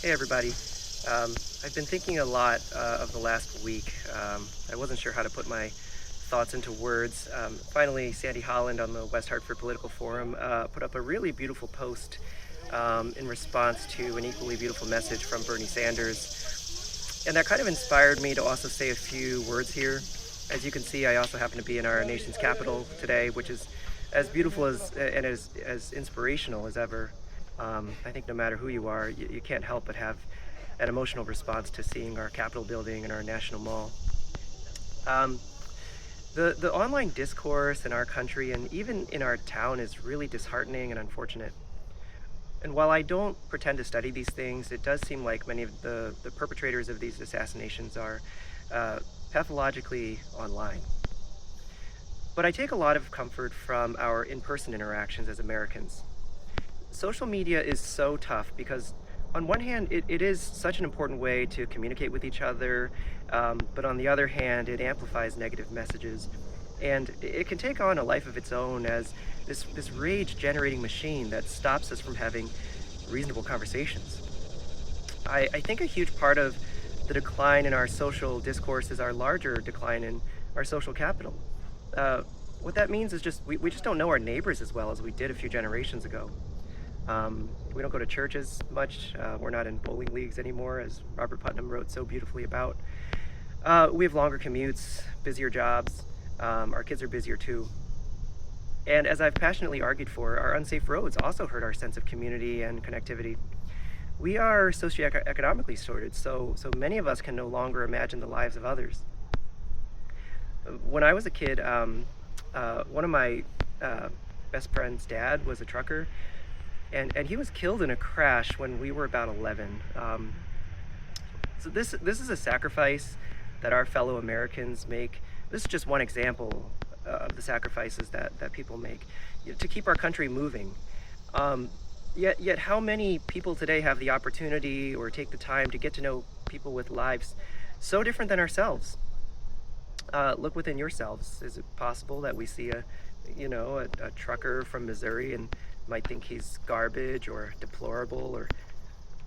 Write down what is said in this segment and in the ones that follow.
Hey everybody. I've been thinking a lot of the last week. I wasn't sure how to put my thoughts into words. Finally, Sandy Holland on the West Hartford Political Forum put up a really beautiful post in response to an equally beautiful message from Bernie Sanders. And that kind of inspired me to also say a few words here. As you can see, I also happen to be in our nation's capital today, which is as beautiful and as inspirational as ever. I think no matter who you are, you can't help but have an emotional response to seeing our Capitol building and our National Mall. Um, the online discourse in our country and even in our town is really disheartening and unfortunate. And while I don't pretend to study these things, it does seem like many of the perpetrators of these assassinations are uh, pathologically online. But I take a lot of comfort from our in-person interactions as Americans. Social media is so tough because on one hand, it is such an important way to communicate with each other, but on the other hand, it amplifies negative messages. And it can take on a life of its own as this rage-generating machine that stops us from having reasonable conversations. I think a huge part of the decline in our social discourse is our larger decline in our social capital. Uh, what that means is just we just don't know our neighbors as well as we did a few generations ago. We don't go to churches much. We're not in bowling leagues anymore, as Robert Putnam wrote so beautifully about. We have longer commutes, busier jobs. Our kids are busier too. And as I've passionately argued for, our unsafe roads also hurt our sense of community and connectivity. We are socioeconomically sorted, so many of us can no longer imagine the lives of others. When I was a kid, one of my best friend's dad was a trucker, and he was killed in a crash when we were about 11. So this is a sacrifice that our fellow Americans make. This is just one example of the sacrifices that people make to keep our country moving. Yet how many people today have the opportunity or take the time to get to know people with lives so different than ourselves? Look within yourselves. Is it possible that we see a trucker from Missouri and might think he's garbage or deplorable, or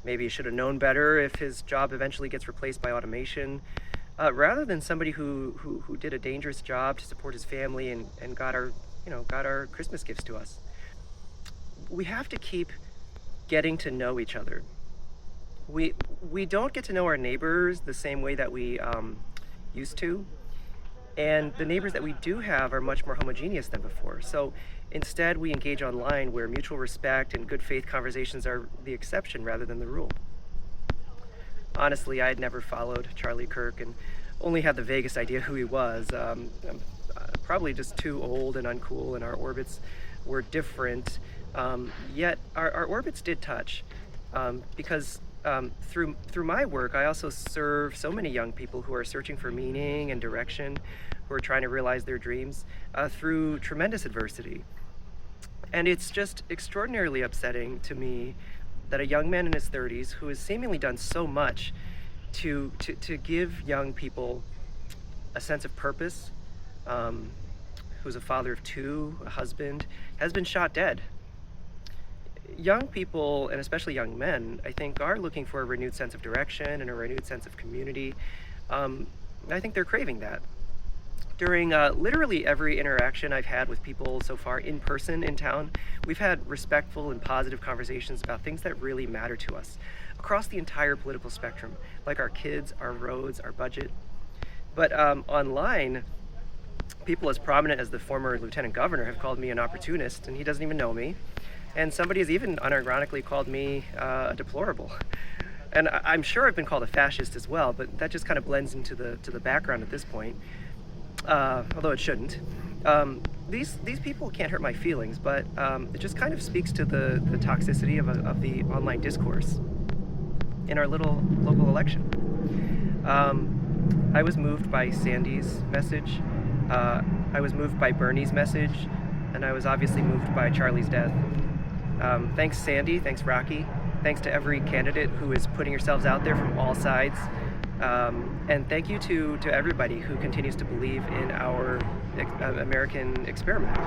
maybe he should have known better if his job eventually gets replaced by automation, rather than somebody who did a dangerous job to support his family and got our Christmas gifts to us? We have to keep getting to know each other. We don't get to know our neighbors the same way that we used to. And the neighbors that we do have are much more homogeneous than before. So instead, we engage online where mutual respect and good faith conversations are the exception rather than the rule. Honestly, I had never followed Charlie Kirk and only had the vaguest idea who he was. I'm probably just too old and uncool, and our orbits were different. Yet our orbits did touch because through my work, I also serve so many young people who are searching for meaning and direction, who are trying to realize their dreams through tremendous adversity. And it's just extraordinarily upsetting to me that a young man in his 30s who has seemingly done so much to give young people a sense of purpose, who's a father of two, a husband, has been shot dead. Young people, and especially young men, I think are looking for a renewed sense of direction and a renewed sense of community. I think they're craving that. During literally every interaction I've had with people so far in person in town, we've had respectful and positive conversations about things that really matter to us across the entire political spectrum, like our kids, our roads, our budget. But online, people as prominent as the former lieutenant governor have called me an opportunist, and he doesn't even know me. And somebody has even unironically called me deplorable. And I'm sure I've been called a fascist as well, but that just kind of blends into the background at this point, although it shouldn't. These people can't hurt my feelings, but it just kind of speaks to the toxicity of the online discourse in our little local election. I was moved by Sandy's message. I was moved by Bernie's message, and I was obviously moved by Charlie's death. Thanks, Sandy. Thanks, Rocky. Thanks to every candidate who is putting yourselves out there from all sides. And thank you to everybody who continues to believe in our American experiment.